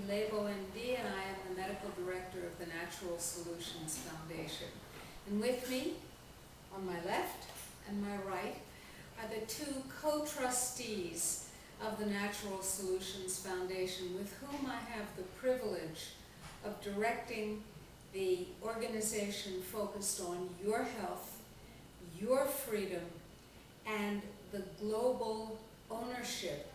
Laibow, MD, and I am the Medical Director of the Natural Solutions Foundation. And with me, on my left and my right, are the two co-trustees of the Natural Solutions Foundation, with whom I have the privilege of directing the organization focused on your health, your freedom, and the global ownership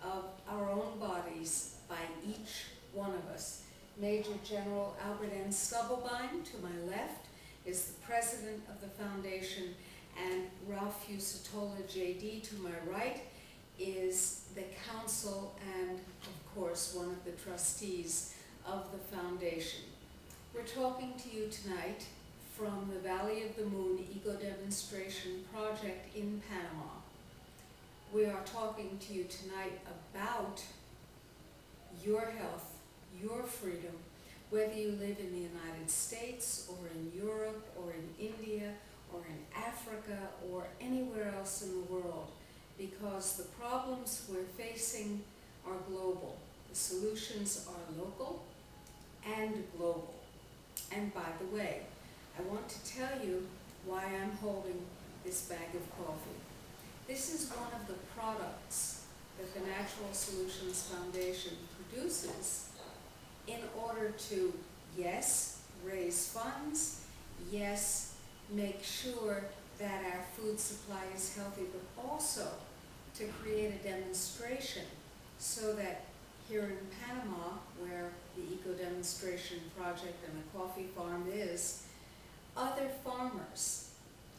of our own bodies by each one of us. Major General Albert N. Stubblebine, to my left, is the president of the foundation, and Ralph Fusatola, JD, to my right, is the counsel and, of course, one of the trustees of the foundation. We're talking to you tonight from the Valley of the Moon Eco Demonstration Project in Panama. We are talking to you tonight about your health, your freedom, whether you live in the United States or in Europe or in India or in Africa or anywhere else in the world, because the problems we're facing are global. The solutions are local and global. And by the way, I want to tell you why I'm holding this bag of coffee. This is one of the products that the Natural Solutions Foundation produces in order to, yes, raise funds, yes, make sure that our food supply is healthy, but also to create a demonstration so that here in Panama, where the Eco Demonstration Project and the coffee farm is, other farmers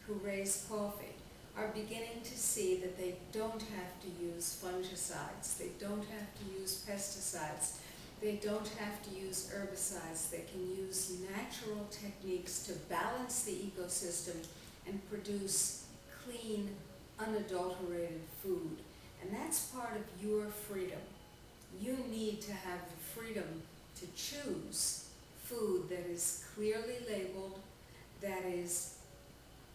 who raise coffee are beginning to see that they don't have to use fungicides, they don't have to use pesticides, they don't have to use herbicides. They can use natural techniques to balance the ecosystem and produce clean, unadulterated food. And that's part of your freedom. You need to have the freedom to choose food that is clearly labeled, that is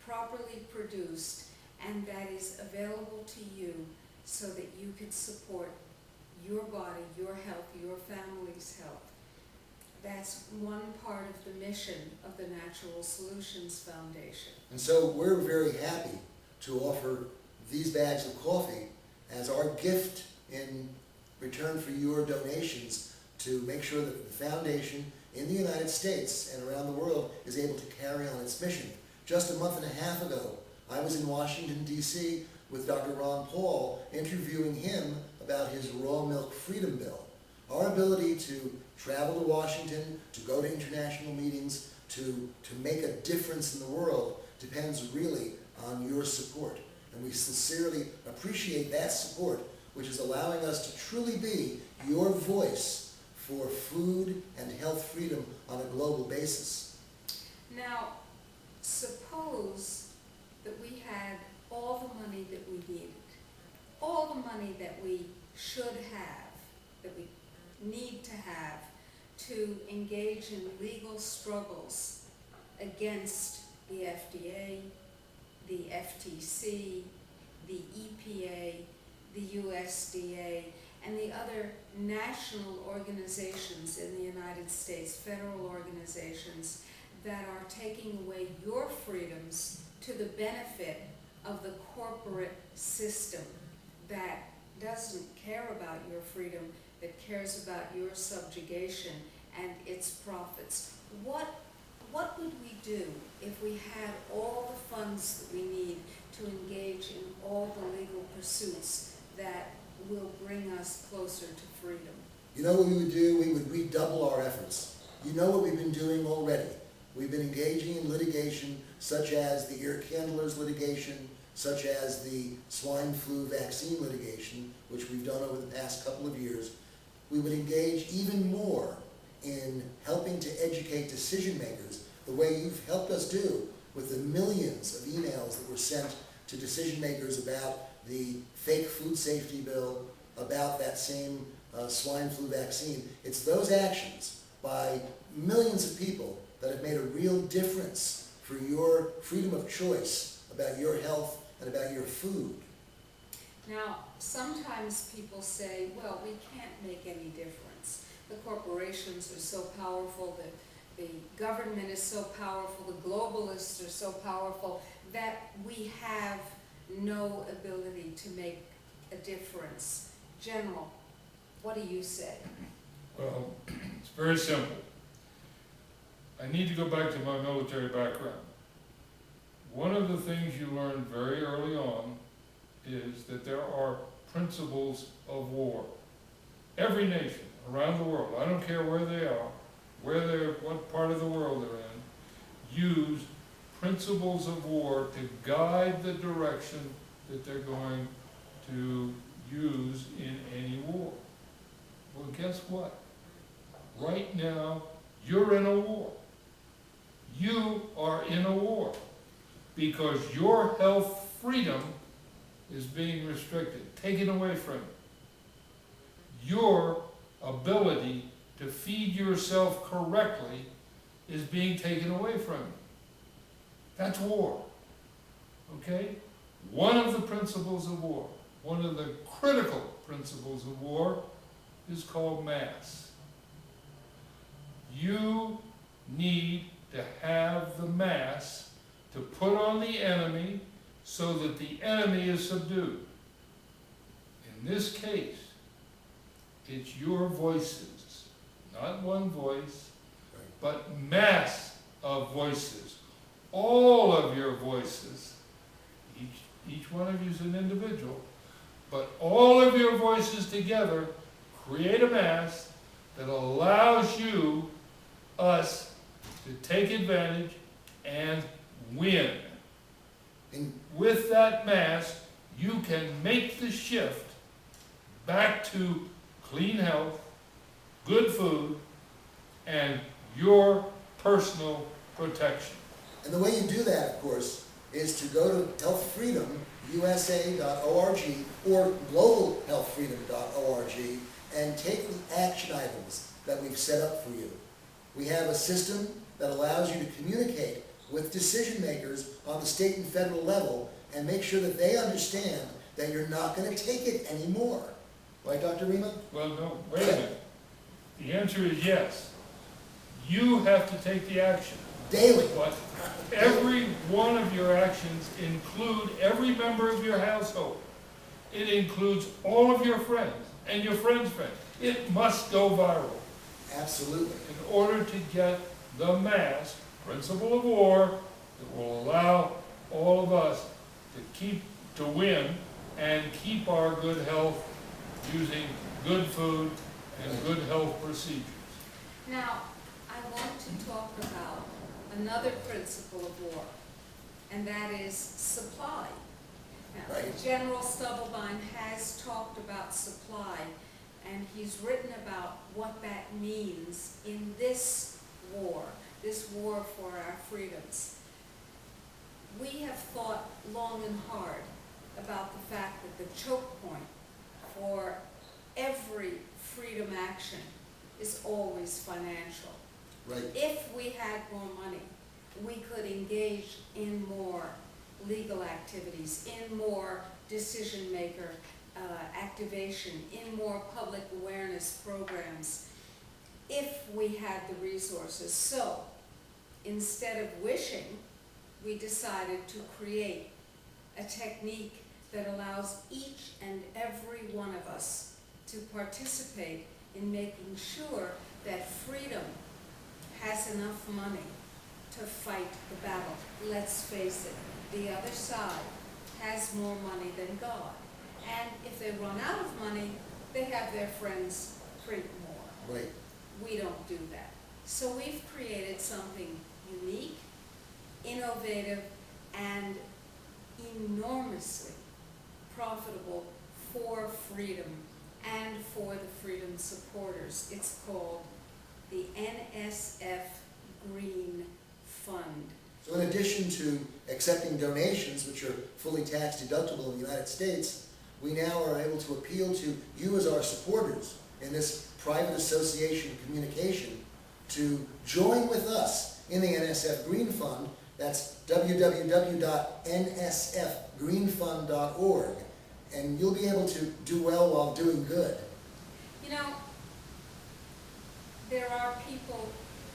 properly produced, and that is available to you so that you can support your body, your health, your family's health. That's one part of the mission of the Natural Solutions Foundation. And so we're very happy to offer these bags of coffee as our gift in return for your donations to make sure that the foundation in the United States and around the world is able to carry on its mission. Just a month and a half ago, I was in Washington, D.C. with Dr. Ron Paul, interviewing him about his raw milk freedom bill. Our ability to travel to Washington, to go to international meetings, to make a difference in the world depends really on your support. And we sincerely appreciate that support, which is allowing us to truly be your voice for food and health freedom on a global basis. Now, suppose that we had all the money that we needed, all the money that we should have, that we need to have to engage in legal struggles against the FDA, the FTC, the EPA, the USDA, and the other national organizations in the United States, federal organizations, that are taking away your freedoms to the benefit of the corporate system that doesn't care about your freedom, that cares about your subjugation and its profits. What would we do if we had all the funds that we need to engage in all the legal pursuits that will bring us closer to freedom? You know what we would do? We would redouble our efforts. You know what we've been doing already. We've been engaging in litigation such as the ear candlers litigation, such as the swine flu vaccine litigation, which we've done over the past couple of years. We would engage even more in helping to educate decision makers the way you've helped us do with the millions of emails that were sent to decision makers about the fake food safety bill, about that same swine flu vaccine. It's those actions by millions of people that have made a real difference for your freedom of choice about your health and about your food. Now, sometimes people say, well, we can't make any difference. the corporations are so powerful, the government is so powerful, the globalists are so powerful, that we have no ability to make a difference. General, what do you say? Well, it's very simple. I need to go back to my military background. One of the things you learn very early on is that there are principles of war. Every nation around the world, I don't care where they are, what part of the world they're in, use principles of war to guide the direction that they're going to use in any war. Well, guess what? Right now, you're in a war. You are in a war because your health freedom is being restricted, taken away from you. Your ability to feed yourself correctly is being taken away from you. That's war. Okay? One of the principles of war, one of the critical principles of war, is called mass. You need to have the mass to put on the enemy so that the enemy is subdued. In this case, it's your voices, not one voice, but mass of voices. All of your voices, each one of you is an individual, but all of your voices together create a mass that allows you, us, to take advantage and win. And with that mass, you can make the shift back to clean health, good food, and your personal protection. And the way you do that, of course, is to go to healthfreedomusa.org or globalhealthfreedom.org and take the action items that we've set up for you. We have a system that allows you to communicate with decision makers on the state and federal level and make sure that they understand that you're not going to take it anymore. Right, Dr. Rima? Well, no, wait a minute. The answer is yes. You have to take the action. Daily. But every one of your actions include every member of your household. It includes all of your friends and your friends' friends. It must go viral. Absolutely. In order to get the mass principle of war that will allow all of us to win and keep our good health using good food and good health procedures. Now, I want to talk about another principle of war, and that is supply. Now, Right. General Stubblebine has talked about supply, and he's written about what that means in this war for our freedoms. We have thought long and hard about the fact that the choke point for every freedom action is always financial. Right. If we had more money, we could engage in more legal activities, in more decision-maker activation, in more public awareness programs, if we had the resources. So, instead of wishing, we decided to create a technique that allows each and every one of us to participate in making sure that freedom has enough money to fight the battle. Let's face it, the other side has more money than God. And if they run out of money, they have their friends print more. Right. We don't do that. So we've created something unique, innovative, and enormously profitable for freedom and for the freedom supporters. It's called the NSF Green Fund. So in addition to accepting donations, which are fully tax deductible in the United States, we now are able to appeal to you as our supporters in this private association communication to join with us in the NSF Green Fund. That's www.nsfgreenfund.org. And you'll be able to do well while doing good. You know, there are people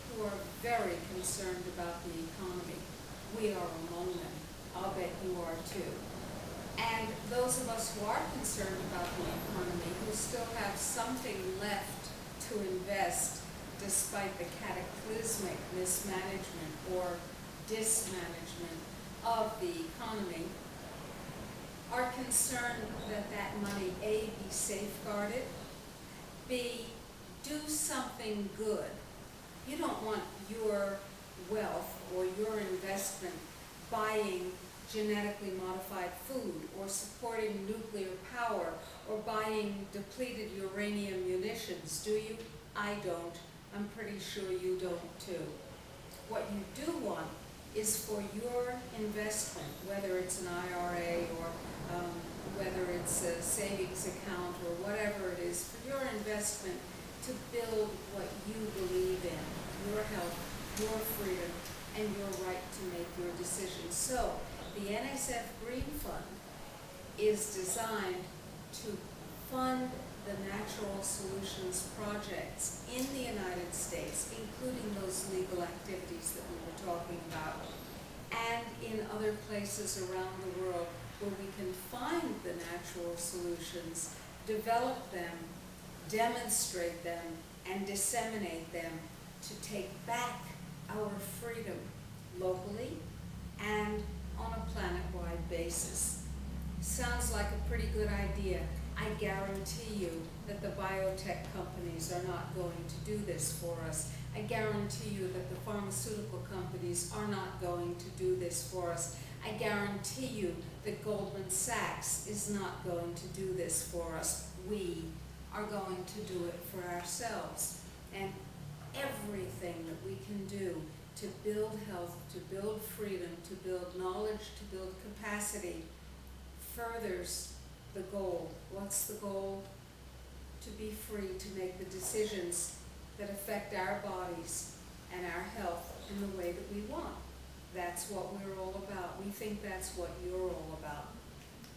who are very concerned about the economy. We are among them. I'll bet you are too. And those of us who are concerned about the economy, who still have something left to invest despite the cataclysmic mismanagement or dismanagement of the economy, are concerned that that money, A, be safeguarded, B, do something good. You don't want your wealth or your investment buying genetically modified food or supporting nuclear power or buying depleted uranium munitions, do you? I don't. I'm pretty sure you don't too. What you do want is for your investment, whether it's an IRA or whether it's a savings account or whatever it is, for your investment to build what you believe in, your health, your freedom, and your right to make your decisions. So the NSF Green Fund is designed to fund the natural solutions projects in the United States, including those legal activities that we were talking about, and in other places around the world where we can find the natural solutions, develop them, demonstrate them, and disseminate them to take back our freedom locally and on a planet-wide basis. Sounds like a pretty good idea. I guarantee you that the biotech companies are not going to do this for us. I guarantee you that the pharmaceutical companies are not going to do this for us. I guarantee you that Goldman Sachs is not going to do this for us. We are going to do it for ourselves. And everything that we can do to build health, to build freedom, to build knowledge, to build capacity furthers the goal. What's the goal? To be free to make the decisions that affect our bodies and our health in the way that we want. That's what we're all about. We think that's what you're all about.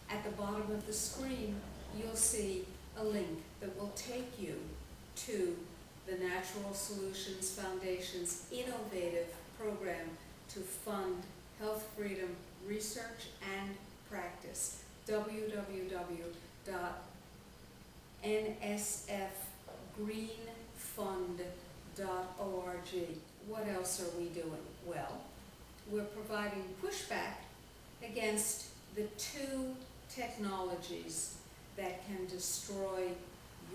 At the bottom of the screen, you'll see a link that will take you to the Natural Solutions Foundation's innovative program to fund health freedom research and practice. www.nsfgreenfund.org. What else are we doing? Well, we're providing pushback against the two technologies that can destroy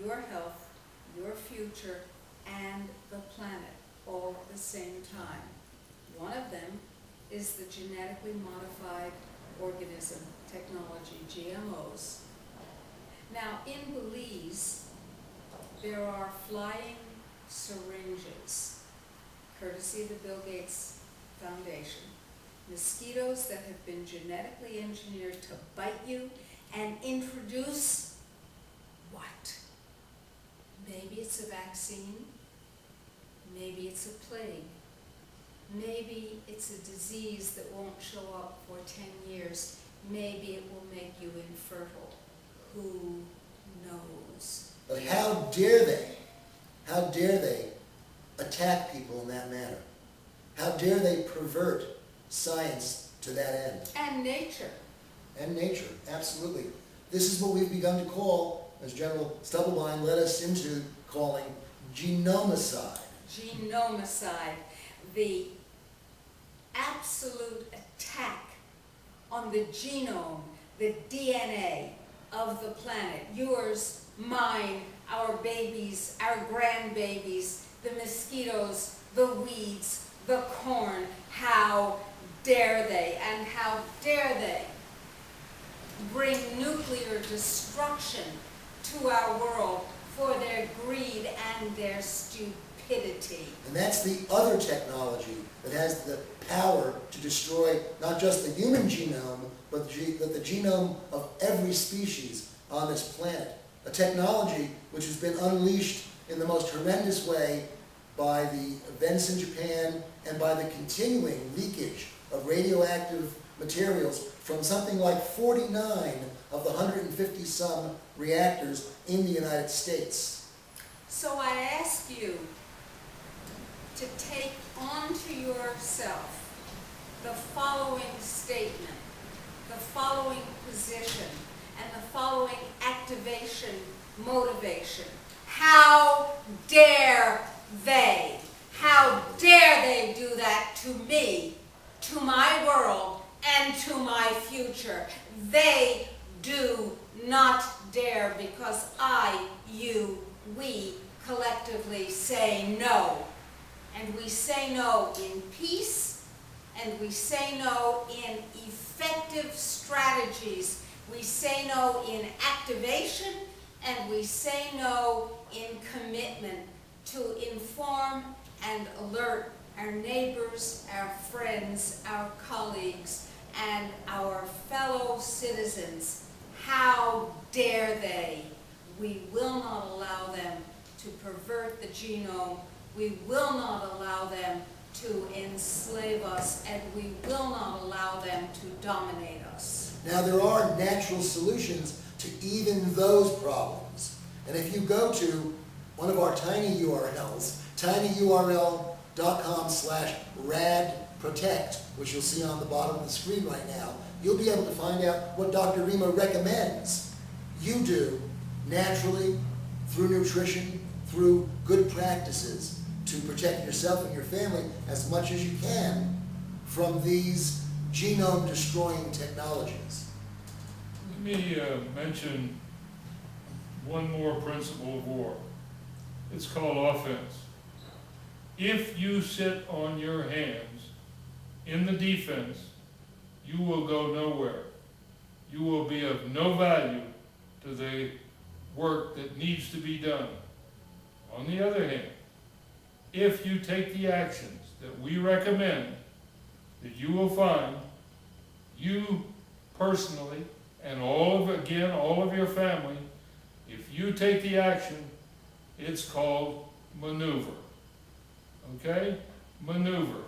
your health, your future, and the planet all at the same time. One of them is the genetically modified organism technology, GMOs. Now, in Belize, there are flying syringes, courtesy of the Bill Gates Foundation, mosquitoes that have been genetically engineered to bite you and introduce what? Maybe it's a vaccine, maybe it's a plague, maybe it's a disease that won't show up for 10 years, maybe it will make you infertile. Who knows? But how dare they attack people in that manner? How dare they pervert science to that end? And nature. And nature, absolutely. This is what we've begun to call, as General Stubblebine led us into calling, genomicide. Genomicide, the absolute attack on the genome, the DNA of the planet. Yours, mine, our babies, our grandbabies, the mosquitoes, the weeds, the corn. How dare they, and how dare they bring nuclear destruction to our world for their greed and their stupidity. And that's the other technology that has the power to destroy not just the human genome, but the genome of every species on this planet. A technology which has been unleashed in the most horrendous way by the events in Japan and by the continuing leakage of radioactive materials from something like 49 of the 150-some reactors in the United States. So I ask you, to take onto yourself the following statement, the following position, and the following activation motivation. How dare they? How dare they do that to me, to my world, and to my future? They do not dare, because I, you, we collectively say no. And we say no in peace, and we say no in effective strategies. We say no in activation, and we say no in commitment to inform and alert our neighbors, our friends, our colleagues, and our fellow citizens. How dare they? We will not allow them to pervert the genome. We will not allow them to enslave us, and we will not allow them to dominate us. Now, there are natural solutions to even those problems. And if you go to one of our tiny URLs, tinyurl.com/radprotect, which you'll see on the bottom of the screen right now, you'll be able to find out what Dr. Rima recommends you do naturally, through nutrition, through good practices, to protect yourself and your family as much as you can from these genome-destroying technologies. Let me mention one more principle of war. It's called offense. If you sit on your hands in the defense, you will go nowhere. You will be of no value to the work that needs to be done. On the other hand, if you take the actions that we recommend, that you will find, you personally, and all of your family, if you take the action, it's called maneuver. Okay? Maneuver.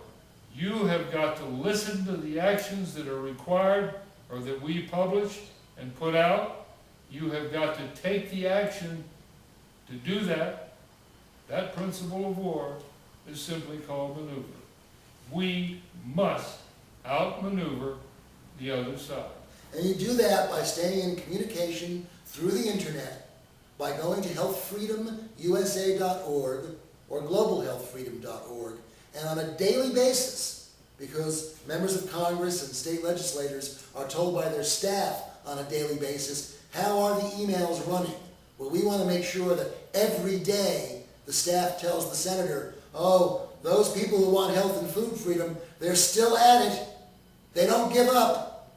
You have got to listen to the actions that are required or that we publish and put out. You have got to take the action to do that. That principle of war is simply called maneuver. We must outmaneuver the other side. And you do that by staying in communication through the internet, by going to healthfreedomusa.org or globalhealthfreedom.org, and on a daily basis, because members of Congress and state legislators are told by their staff on a daily basis, how are the emails running? Well, we want to make sure that every day the staff tells the senator, oh, those people who want health and food freedom, they're still at it. They don't give up.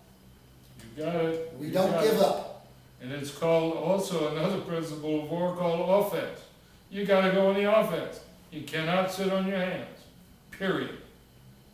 You got it. We don't give up. And it's called also another principle of war called offense. You got to go on the offense. You cannot sit on your hands. Period.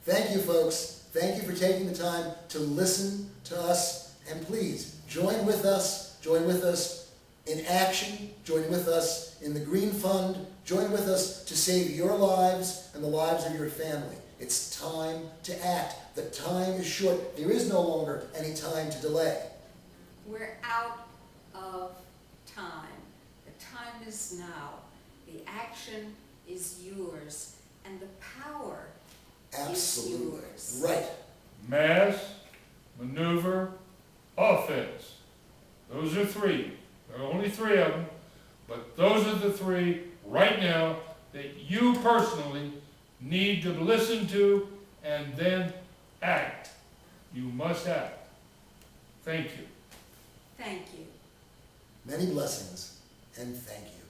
Thank you, folks. Thank you for taking the time to listen to us. And please, join with us. Join with us in action. Join with us in the Green Fund. Join with us to save your lives and the lives of your family. It's time to act. The time is short. There is no longer any time to delay. We're out of time. The time is now. The action is yours, and the power is yours. Right. Mass, maneuver, offense. Those are three. There are only three of them, but those are the three right now that you personally need to listen to and then act. You must act. Thank you. Thank you. Many blessings, and thank you.